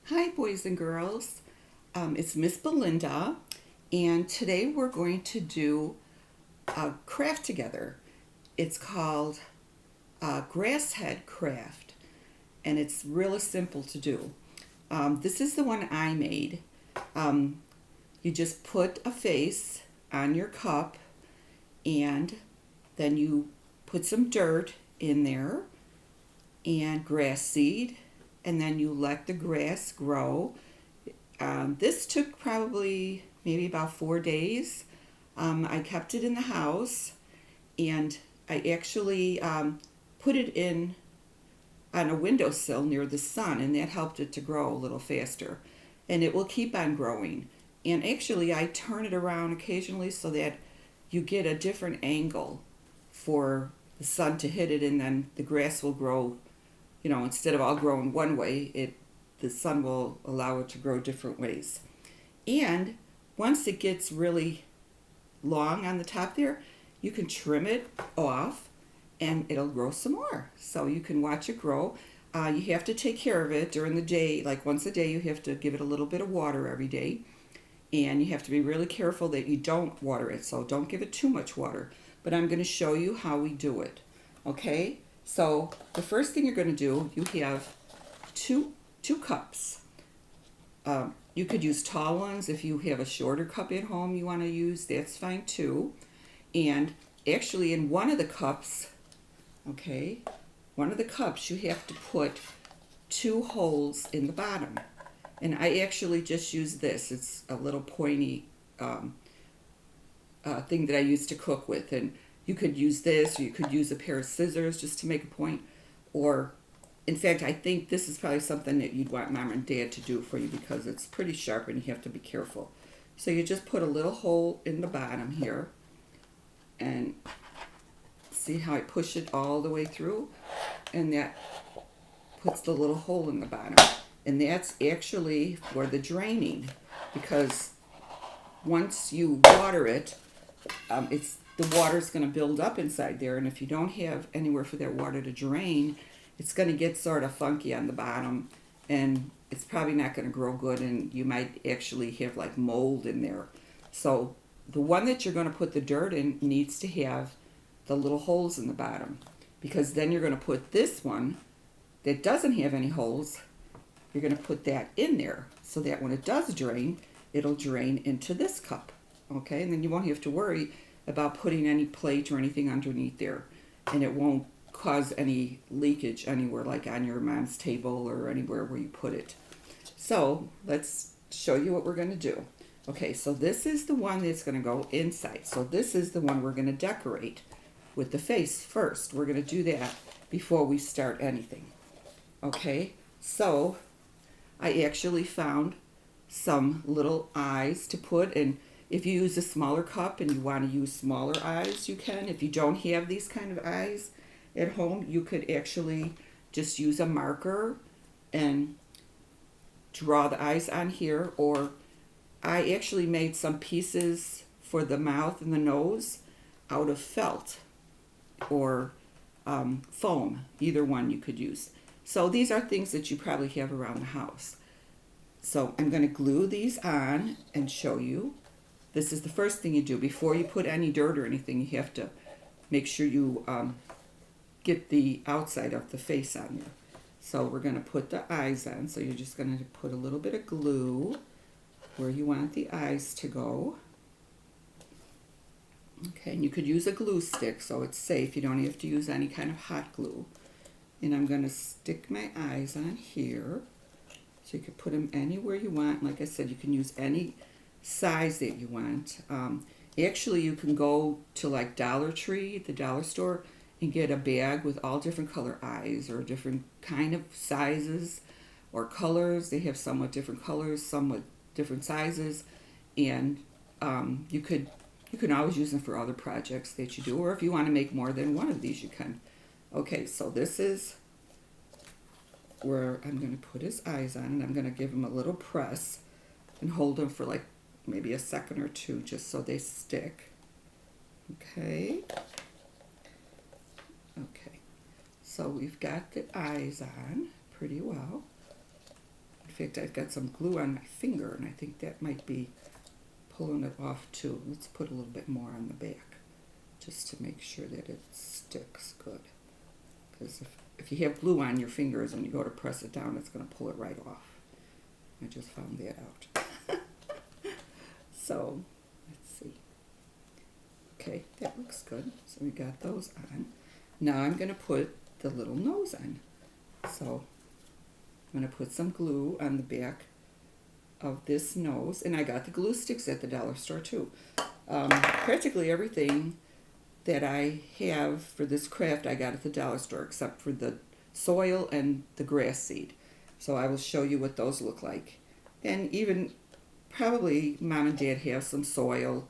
Hi, boys and girls. It's Miss Belinda, and today we're going to do a craft together. It's called Grasshead Craft, and it's really simple to do. This is the one I made. Um, you just put a face on your cup, and then you put some dirt in there and grass seed, and then you let the grass grow. This took probably maybe about 4 days. I kept it in the house, and I actually put it in on a windowsill near the sun, and that helped it to grow a little faster. And it will keep on growing. And actually, I turn it around occasionally so that you get a different angle for the sun to hit it, and then the grass will grow. Instead of all growing one way, the sun will allow it to grow different ways. And once it gets really long on the top there, you can trim it off and it'll grow some more. So you can watch it grow. You have to take care of it during the day. Like once a day, you have to give it a little bit of water every day. And you have to be really careful that you don't water it. So don't give it too much water. But I'm going to show you how we do it. Okay? So the first thing you're going to do, you have two cups. You could use tall ones. If you have a shorter cup at home you want to use, that's fine too. And actually in one of the cups, okay, one of the cups you have to put two holes in the bottom. And I actually just use this. It's a little pointy thing that I use to cook with. And you could use this, or you could use a pair of scissors just to make a point. Or, in fact, I think this is probably something that you'd want mom and dad to do for you because it's pretty sharp and you have to be careful. So you just put a little hole in the bottom here. And see how I push it all the way through? And that puts the little hole in the bottom. And that's actually for the draining, because once you water it, the water's going to build up inside there, and if you don't have anywhere for that water to drain, it's going to get sort of funky on the bottom, and it's probably not going to grow good, and you might actually have like mold in there. So the one that you're going to put the dirt in needs to have the little holes in the bottom, because then you're going to put this one that doesn't have any holes. You're going to put that in there so that when it does drain, it'll drain into this cup. Okay, and then you won't have to worry about putting any plate or anything underneath there, and it won't cause any leakage anywhere, like on your mom's table or anywhere where you put it. So let's show you what we're going to do. Okay, so this is the one that's going to go inside. So this is the one we're going to decorate with the face first. We're going to do that before we start anything. Okay, so I actually found some little eyes to put, and if you use a smaller cup and you want to use smaller eyes, you can. If you don't have these kind of eyes at home, you could actually just use a marker and draw the eyes on here. Or I actually made some pieces for the mouth and the nose out of felt or foam. Either one you could use. So these are things that you probably have around the house. So I'm going to glue these on and show you. This is the first thing you do. Before you put any dirt or anything, you have to make sure you get the outside of the face on there. So we're going to put the eyes on. So you're just going to put a little bit of glue where you want the eyes to go. Okay, and you could use a glue stick so it's safe. You don't have to use any kind of hot glue. And I'm going to stick my eyes on here. So you can put them anywhere you want. Like I said, you can use any size that you want. Actually, you can go to like Dollar Tree, the dollar store, and get a bag with all different color eyes or different kind of sizes or colors. They have some with different colors, some with different sizes, and you can always use them for other projects that you do, or if you want to make more than one of these, you can. Okay, so this is where I'm going to put his eyes on, and I'm going to give him a little press and hold them for like maybe a second or two just so they stick. Okay. Okay. So we've got the eyes on pretty well. fact, I've got some glue on my finger, and I think that might be pulling it off too. Let's put a little bit more on the back, just to make sure that it sticks good. Because if you have glue on your fingers and you go to press it down, it's going to pull it right off. I just found that out. So, let's see. Okay, that looks good. So we got those on. Now I'm going to put the little nose on. So I'm going to put some glue on the back of this nose. And I got the glue sticks at the dollar store too. Practically everything that I have for this craft I got at the dollar store, except for the soil and the grass seed. So I will show you what those look like. And even probably Mom and Dad have some soil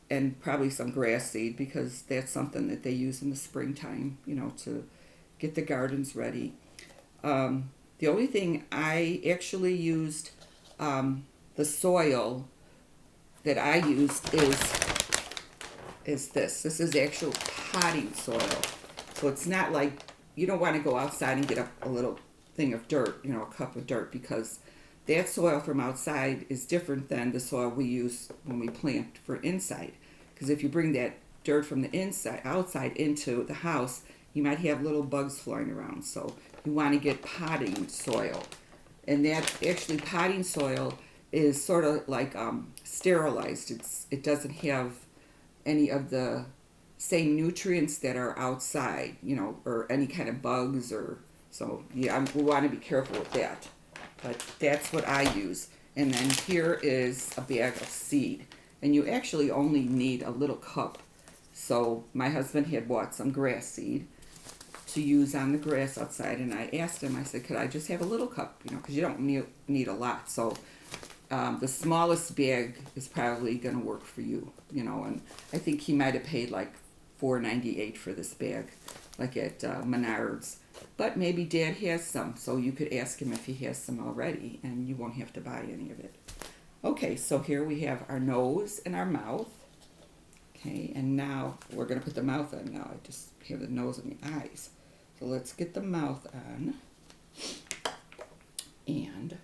and probably some grass seed, because that's something that they use in the springtime, you know, to get the gardens ready. The only thing I actually used, the soil that I used is this. This is actual potting soil. So it's not like, you don't want to go outside and get a little thing of dirt, you know, a cup of dirt, because that soil from outside is different than the soil we use when we plant for inside. Because if you bring that dirt from the outside into the house, you might have little bugs flying around. So you want to get potting soil. And that actually, potting soil is sort of like sterilized. It doesn't have any of the same nutrients that are outside, you know, or any kind of bugs, or so yeah, we want to be careful with that. But that's what I use. And then here is a bag of seed. And you actually only need a little cup. So my husband had bought some grass seed to use on the grass outside. And I asked him, I said, could I just have a little cup? You know, because you don't need a lot. So the smallest bag is probably going to work for you, you know. And I think he might have paid like $4.98 for this bag, like at Menards. But maybe Dad has some, so you could ask him if he has some already, and you won't have to buy any of it. Okay, so here we have our nose and our mouth. Okay, and now we're going to put the mouth on now. I just have the nose and the eyes. So let's get the mouth on. And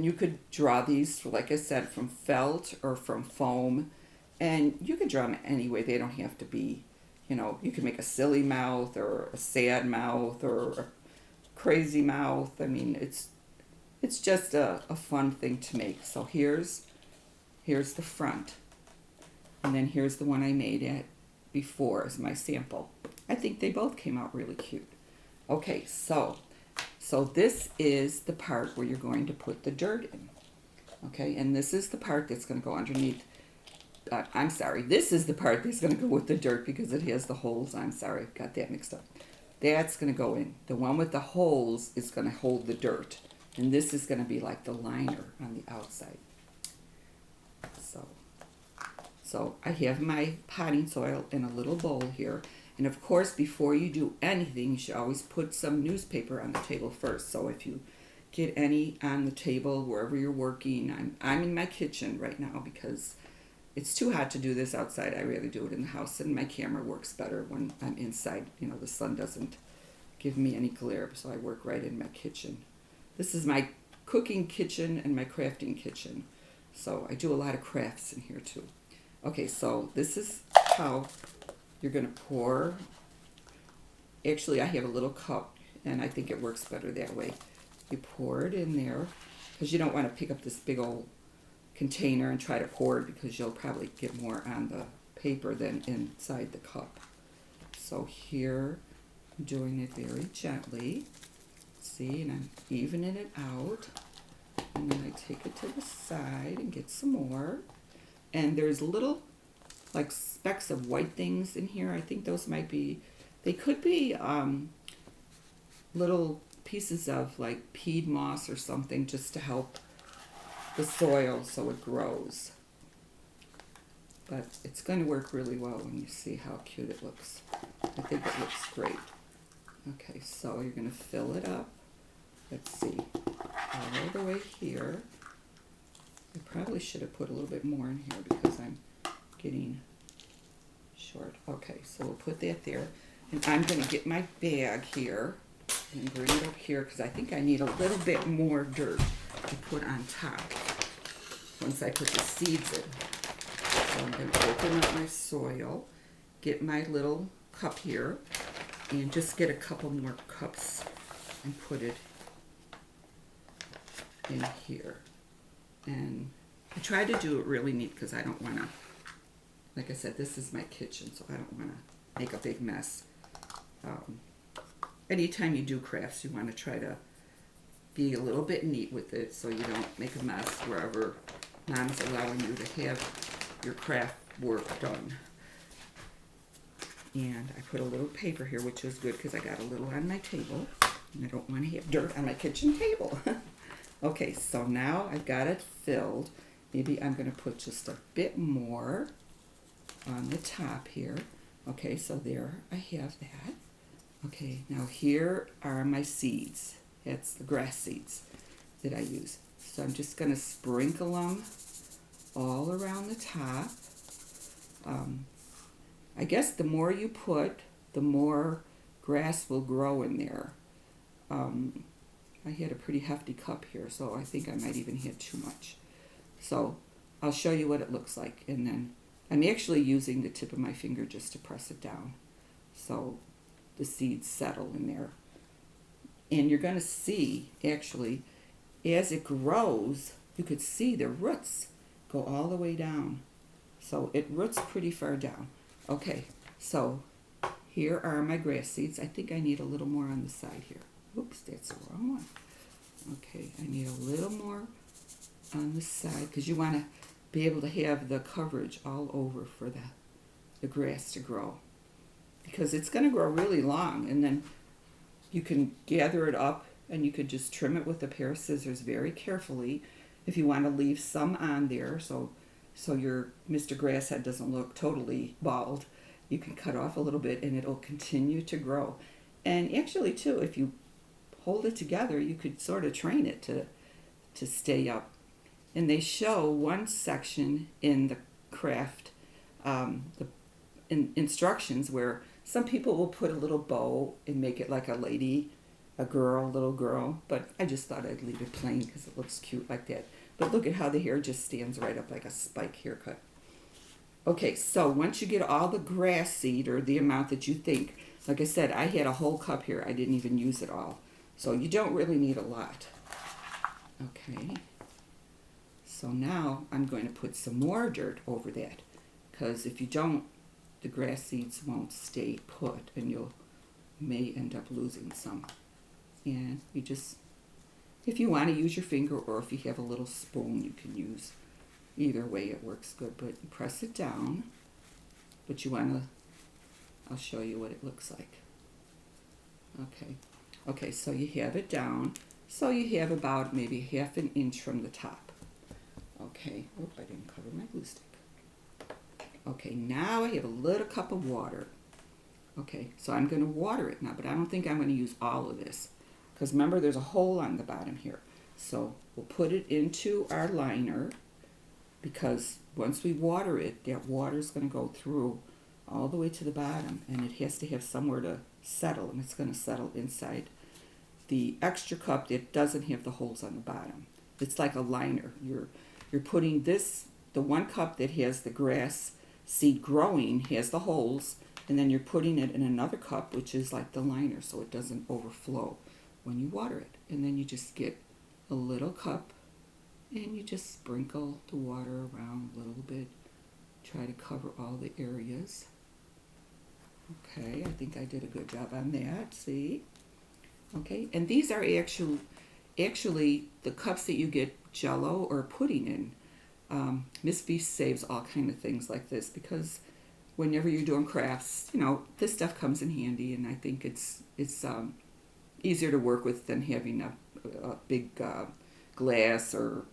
you could draw these, like I said, from felt or from foam. And you can draw them any way. They don't have to be, you know, you can make a silly mouth or a sad mouth or a crazy mouth. I mean, it's just a fun thing to make. So here's the front. And then here's the one I made at before as my sample. I think they both came out really cute. Okay, so this is the part where you're going to put the dirt in. Okay, and this is the part that's going to go underneath. I'm sorry, this is the part that's going to go with the dirt because it has the holes. I'm sorry, I've got that mixed up. That's going to go in. The one with the holes is going to hold the dirt. And this is going to be like the liner on the outside. So I have my potting soil in a little bowl here. And of course, before you do anything, you should always put some newspaper on the table first. So if you get any on the table wherever you're working, I'm in my kitchen right now because it's too hot to do this outside. I rather do it in the house, and my camera works better when I'm inside. You know, the sun doesn't give me any glare, so I work right in my kitchen. This is my cooking kitchen and my crafting kitchen. So I do a lot of crafts in here too. Okay, so this is how you're going to pour. Actually, I have a little cup, and I think it works better that way. You pour it in there, because you don't want to pick up this big old container and try to pour it, because you'll probably get more on the paper than inside the cup. So here, I'm doing it very gently. See, and I'm evening it out. And then I take it to the side and get some more. And there's little, like, specks of white things in here. I think those might be, they could be little pieces of, like, peat moss or something, just to help the soil so it grows. But it's going to work really well when you see how cute it looks. I think it looks great. Okay, so you're going to fill it up. Let's see, all the way here. I probably should have put a little bit more in here because I'm getting short. Okay, so we'll put that there. And I'm going to get my bag here. and bring it up here because I think I need a little bit more dirt to put on top once I put the seeds in. So I'm going to open up my soil, get my little cup here, and just get a couple more cups and put it in here. And I try to do it really neat because I don't want to, like I said, this is my kitchen, so I don't want to make a big mess. Anytime you do crafts, you want to try to be a little bit neat with it so you don't make a mess wherever Mom's allowing you to have your craft work done. And I put a little paper here, which is good because I got a little on my table, and I don't want to have dirt on my kitchen table. Okay, so now I've got it filled. Maybe I'm going to put just a bit more on the top here. Okay, so there I have that. Okay, now here are my seeds. That's the grass seeds that I use. So I'm just going to sprinkle them all around the top. I guess the more you put, the more grass will grow in there. I had a pretty hefty cup here, so I think I might even have too much. So I'll show you what it looks like, and then I'm actually using the tip of my finger just to press it down so the seeds settle in there. And you're going to see, actually, as it grows, you could see the roots go all the way down. So it roots pretty far down. Okay, so here are my grass seeds. I think I need a little more on the side here. Oops, that's the wrong one. Okay, I need a little more on the side because you want to be able to have the coverage all over for the grass to grow, because it's going to grow really long, and then you can gather it up and you could just trim it with a pair of scissors very carefully if you want to leave some on there so your Mr. Grasshead doesn't look totally bald. You can cut off a little bit and it'll continue to grow. And actually too, if you hold it together, you could sort of train it to stay up. And they show one section in the craft, instructions, where some people will put a little bow and make it like a lady, little girl, but I just thought I'd leave it plain because it looks cute like that. But look at how the hair just stands right up like a spike haircut. Okay, so once you get all the grass seed, or the amount that you think, like I said, I had a whole cup here. I didn't even use it all. So you don't really need a lot. Okay. So now I'm going to put some more dirt over that, because if you don't, the grass seeds won't stay put and you may end up losing some. And you just, if you want to use your finger, or if you have a little spoon, you can use. Either way it works good, but you press it down. But you want to, I'll show you what it looks like. Okay, so you have it down. So you have about maybe ½ an inch from the top. Okay, oop, I didn't cover my glue stick. Okay, now I have a little cup of water. Okay, so I'm going to water it now, but I don't think I'm going to use all of this, because remember there's a hole on the bottom here. So we'll put it into our liner, because once we water it, that water is going to go through all the way to the bottom, and it has to have somewhere to settle, and it's going to settle inside the extra cup that doesn't have the holes on the bottom. It's like a liner. You're putting this, the one cup that has the grass seed growing has the holes, and then you're putting it in another cup, which is like the liner, so it doesn't overflow when you water it. And then you just get a little cup and you just sprinkle the water around a little bit. Try to cover all the areas. Okay, I think I did a good job on that, see? Okay, and these are actually the cups that you get Jello or pudding in. Miss B saves all kind of things like this, because whenever you're doing crafts, you know, this stuff comes in handy, and I think it's easier to work with than having a big glass, or,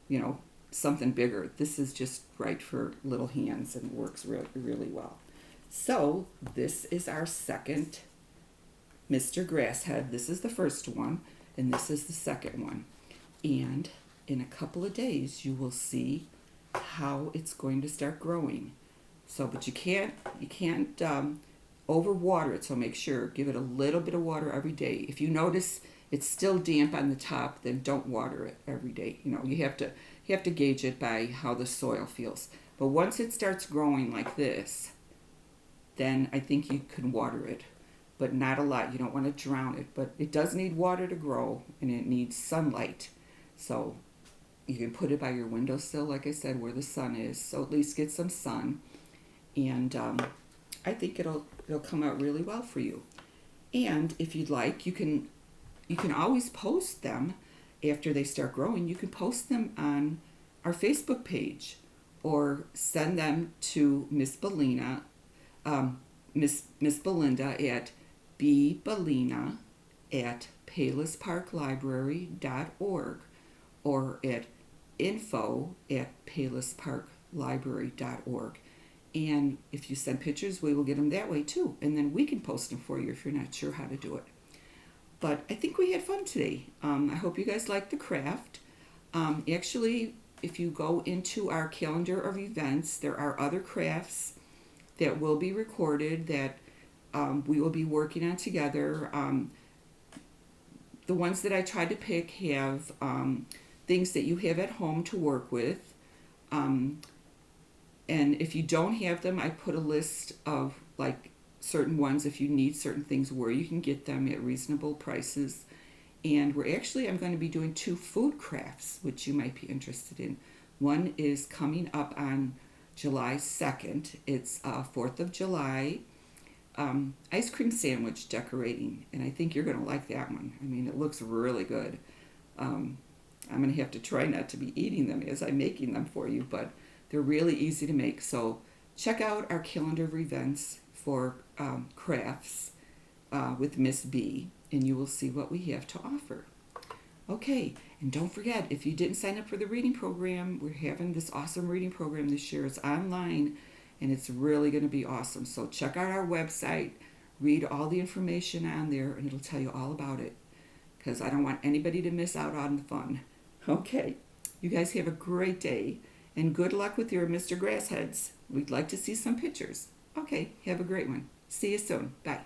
you know, something bigger. This is just right for little hands and works really, really well. So this is our second Mr. Grasshead. This is the first one, and this is the second one. And in a couple of days, you will see how it's going to start growing. So, but you can't overwater it. So make sure, give it a little bit of water every day. If you notice it's still damp on the top, then don't water it every day. You have to gauge it by how the soil feels. But once it starts growing like this, then I think you can water it, but not a lot. You don't want to drown it, but it does need water to grow, and it needs sunlight. So you can put it by your windowsill, like I said, where the sun is, so at least get some sun. And I think it'll come out really well for you. And if you'd like, you can always post them after they start growing. You can post them on our Facebook page, or send them to Miss Belina, Miss Belinda at bbelina@paylessparklibrary.org, or at info@paylessparklibrary.org. And if you send pictures, we will get them that way too. And then we can post them for you if you're not sure how to do it. But I think we had fun today. I hope you guys liked the craft. Actually, if you go into our calendar of events, there are other crafts that will be recorded that we will be working on together. The ones that I tried to pick have things that you have at home to work with. And if you don't have them, I put a list of like certain ones, if you need certain things, where you can get them at reasonable prices. And I'm going to be doing 2 food crafts, which you might be interested in. One is coming up on July 2nd. It's 4th of July ice cream sandwich decorating. And I think you're going to like that one. I mean, it looks really good. I'm going to have to try not to be eating them as I'm making them for you, but they're really easy to make. So check out our calendar of events for crafts with Miss B, and you will see what we have to offer. Okay, and don't forget, if you didn't sign up for the reading program, we're having this awesome reading program this year. It's online, and it's really going to be awesome. So check out our website, read all the information on there, and it'll tell you all about it, because I don't want anybody to miss out on the fun. Okay, you guys have a great day, and good luck with your Mr. Grassheads. We'd like to see some pictures. Okay, have a great one. See you soon. Bye.